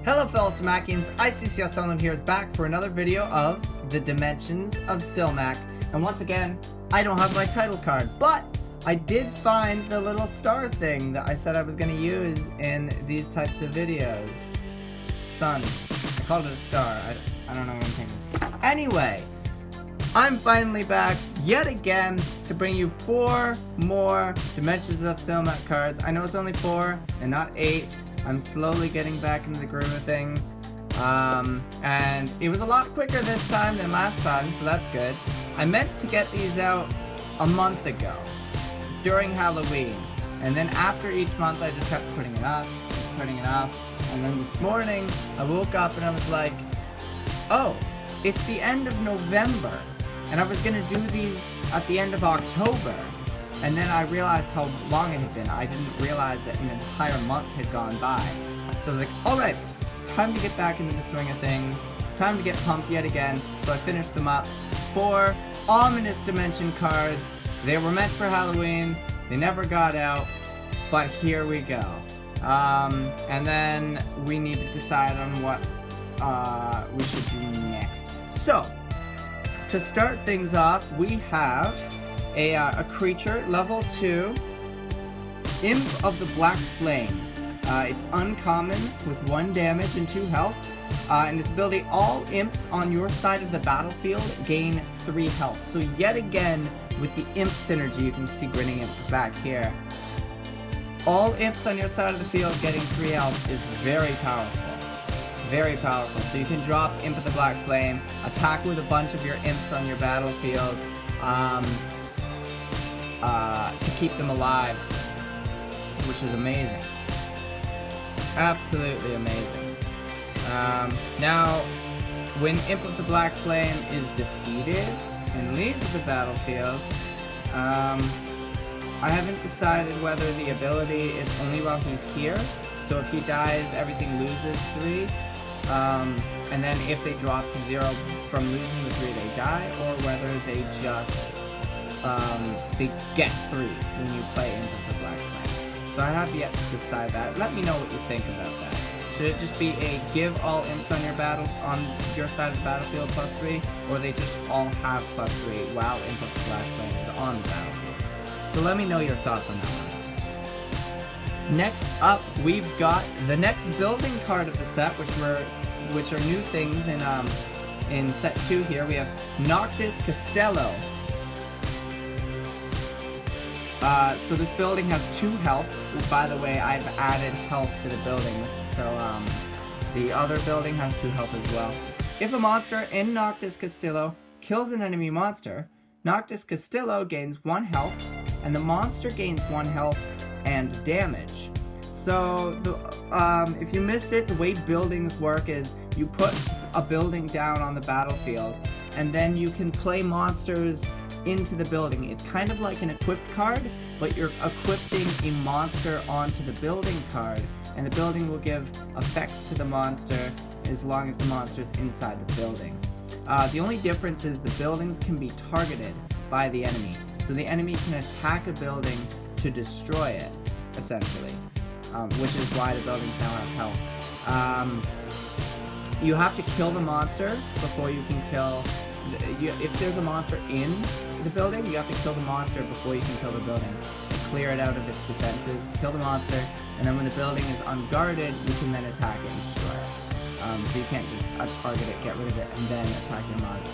Hello fellow Cilmacians, Iccs Sunlord here is back for another video of the Dimensions of Cilmac. And once again, I don't have my title card, but I did find the little star thing that I said I was going to use in these types of videos. Sun. I called it a star. I don't know anything. Anyway, I'm finally back yet again to bring you 4 more Dimensions of Cilmac cards. I know it's only 4 and not 8. I'm slowly getting back into the groove of things. And it was a lot quicker this time than last time, so that's good. I meant to get these out a month ago, during Halloween. And then after each month, I just kept putting it up, And then this morning, I woke up and I was like, oh, it's the end of November. And I was gonna do these at the end of October. And then I realized how long it had been. I didn't realize that an entire month had gone by. So I was like, alright, time to get back into the swing of things. Time to get pumped yet again. So I finished them up. 4 Ominous Dimension cards. They were meant for Halloween. They never got out. But here we go. And then we need to decide on what we should do next. So, to start things off, we have a creature, level 2, Imp of the Black Flame. It's uncommon with 1 damage and 2 health. And its ability, all imps on your side of the battlefield gain 3 health. So yet again, with the imp synergy, you can see Grinning Imp back here. All imps on your side of the field getting 3 health is very powerful. Very powerful. So you can drop Imp of the Black Flame, attack with a bunch of your imps on your battlefield, to keep them alive, which is amazing. Absolutely amazing. Now, when Imp of the Black Flame is defeated and leaves the battlefield, I haven't decided whether the ability is only while he's here. So if he dies, everything loses 3. And then if they drop to 0 from losing the 3, they die, or whether they just they get 3 when you play Imp of the Black Flame. So I have yet to decide that. Let me know what you think about that. Should it just be a give all imps on your side of the battlefield +3, or they just all have +3 while Imp of the Black Flame is on the battlefield? So let me know your thoughts on that one. Next up, we've got the next building card of the set, which are new things in set 2 here. We have Noctis Bustillo. So this building has 2 health. By the way, I've added health to the buildings, so the other building has 2 health as well. If a monster in Noctis Bustillo kills an enemy monster, Noctis Bustillo gains 1 health, and the monster gains 1 health and damage. So, if you missed it, the way buildings work is you put a building down on the battlefield, and then you can play monsters into the building. It's kind of like an equipped card, but you're equipping a monster onto the building card, and the building will give effects to the monster as long as the monster's inside the building. The only difference is the buildings can be targeted by the enemy. So the enemy can attack a building to destroy it, essentially, which is why the buildings now have health. You have to kill the monster before you can kill... If there's a monster in the building, you have to kill the monster before you can kill the building. Clear it out of its defenses, kill the monster, and then when the building is unguarded, you can then attack it and destroy it. So you can't just target it, get rid of it, and then attack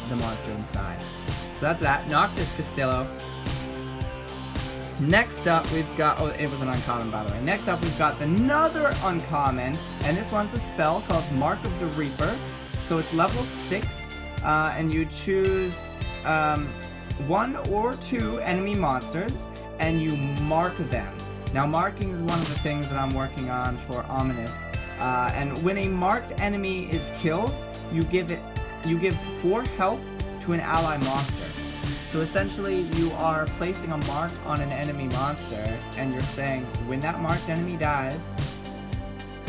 the monster inside. So that's that. Noctis Bustillo. Next up, we've got... Oh, it was an uncommon, by the way. Next up, we've got another uncommon, and this one's a spell called Mark of the Reaper. So it's level 6, and you choose 1 or 2 enemy monsters, and you mark them. Now, marking is one of the things that I'm working on for Ominous. And when a marked enemy is killed, you give 4 health to an ally monster. So essentially, you are placing a mark on an enemy monster, and you're saying, when that marked enemy dies,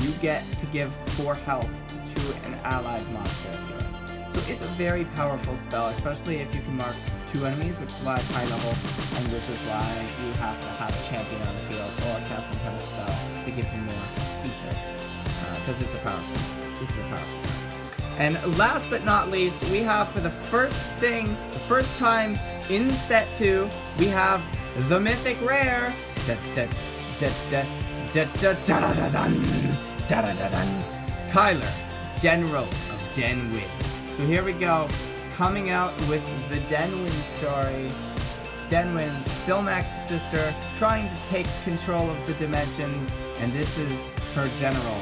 you get to give 4 health to an allied monster of yours. So it's a very powerful spell, especially if you can mark 2 enemies, which is why it's high level, and which is why you have to have a champion on the field, or cast some kind of spell to give you more ether, because it's a powerful. This is a powerful card. And last but not least, we have for the first time in set 2, we have the Mythic Rare. Kyler, General of Denwind. So here we go, coming out with the Denwind story. Denwind, Cilmac's sister, trying to take control of the dimensions, and this is her general.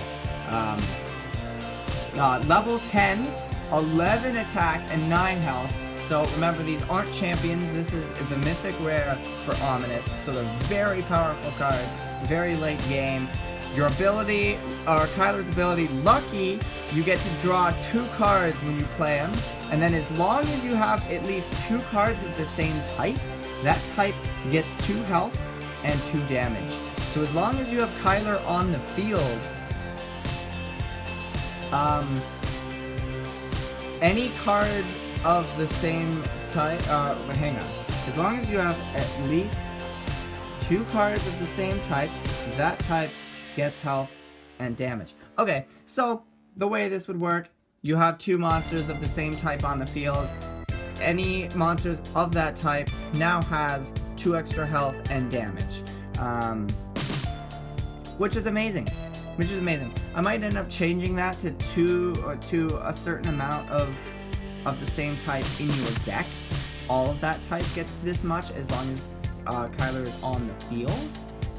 Level 10, 11 attack, and 9 health. So remember, these aren't champions. This is the Mythic Rare for Ominous. So they're very powerful cards, very late game. Your ability, or Kyler's ability, Lucky, you get to draw 2 cards when you play them. And then as long as you have at least 2 cards of the same type, that type gets 2 health and 2 damage. So as long as you have Kyler on the field, any cards of the same type, hang on. As long as you have at least 2 cards of the same type, that type gets health and damage. Okay, so the way this would work, you have 2 monsters of the same type on the field. Any monsters of that type now has 2 extra health and damage, which is amazing. I might end up changing that to 2 or to a certain amount of the same type in your deck. All of that type gets this much as long as Kyler is on the field.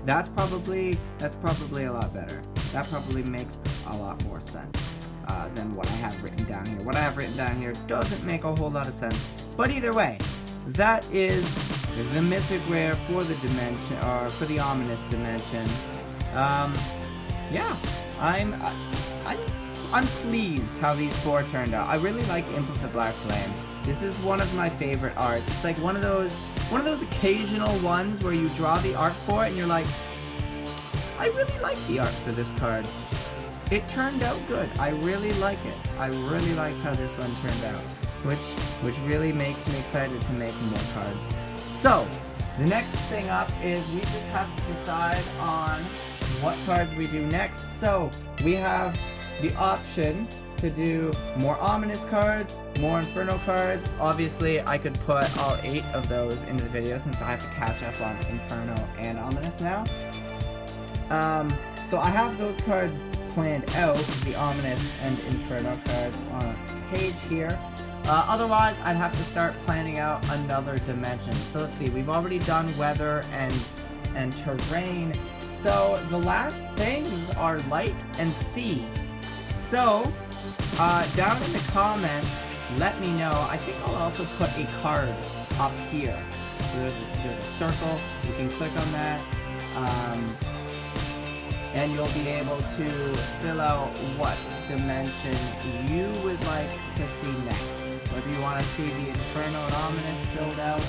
That's probably a lot better. That probably makes a lot more sense than what I have written down here. What I have written down here doesn't make a whole lot of sense. But either way, that is the Mythic Rare for the dimension, or for the Ominous dimension. Yeah, I'm pleased how these 4 turned out. I really like Imp of the Black Flame. This is one of my favorite arts. It's like one of those occasional ones where you draw the art for it and you're like, I really like the art for this card. It turned out good. I really like it. I really like how this one turned out, which really makes me excited to make more cards. So, the next thing up is we just have to decide on what cards we do next. So, we have the option to do more Ominous cards, more Inferno cards. Obviously, I could put all 8 of those into the video since I have to catch up on Inferno and Ominous now. So I have those cards planned out, the Ominous and Inferno cards on a page here. Otherwise, I'd have to start planning out another dimension. So let's see, we've already done weather and terrain. So the last things are light and sea. So, down in the comments, let me know. I think I'll also put a card up here. So there's a circle. You can click on that. And you'll be able to fill out what dimension you would like to see next. Whether you want to see the Inferno and Ominous filled out,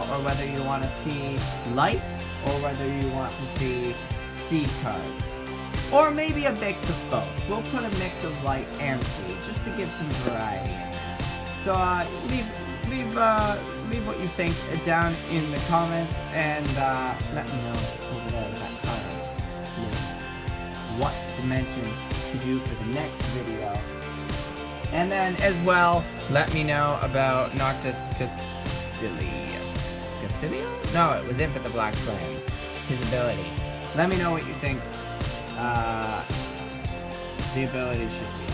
or whether you want to see light, or whether you want to see sea cards. Or maybe a mix of both. We'll put a mix of light and sea, just to give some variety in there. So leave what you think down in the comments, and let me know over there with that card what dimension to do for the next video. And then as well, let me know about Noctis Bustillo? No, it was Imp of the Black Flame. His ability. Let me know what you think the ability should be.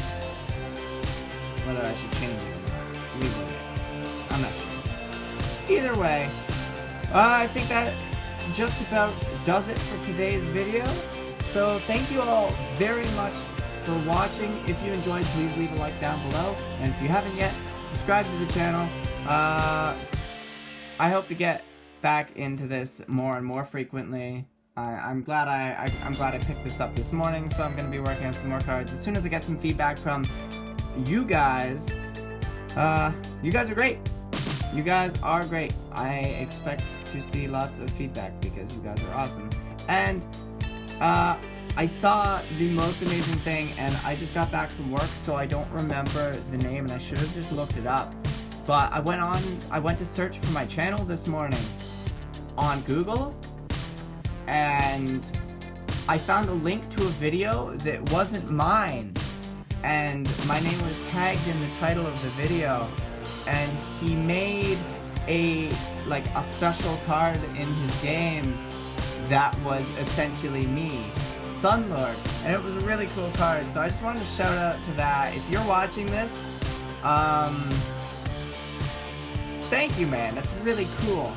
Whether I should change it or not. Leave it. I'm not sure. Either way, I think that just about does it for today's video. So thank you all very much for watching. If you enjoyed, please leave a like down below. And if you haven't yet, subscribe to the channel. I hope to get back into this more and more frequently. I'm glad I picked this up this morning, so I'm going to be working on some more cards. As soon as I get some feedback from you guys are great. You guys are great. I expect to see lots of feedback because you guys are awesome. And I saw the most amazing thing, and I just got back from work, so I don't remember the name, and I should have just looked it up. But I went to search for my channel this morning on Google, and I found a link to a video that wasn't mine. and my name was tagged in the title of the video, and he made a special card in his game that was essentially me, Sunlord, and it was a really cool card. So I just wanted to shout out to that. If you're watching this, thank you, man. That's really cool.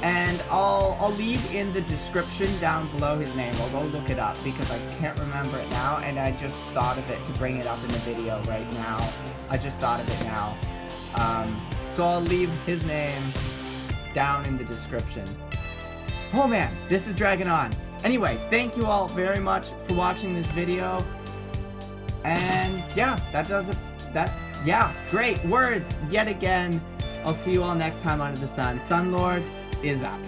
And I'll leave in the description down below his name. I'll go look it up because I can't remember it now, and I just thought of it to bring it up in the video right now. I just thought of it now. So I'll leave his name down in the description. Oh man, this is dragging on. Anyway, thank you all very much for watching this video. And yeah, that does it. Yeah, great words yet again. I'll see you all next time under the sun. Sunlord is up.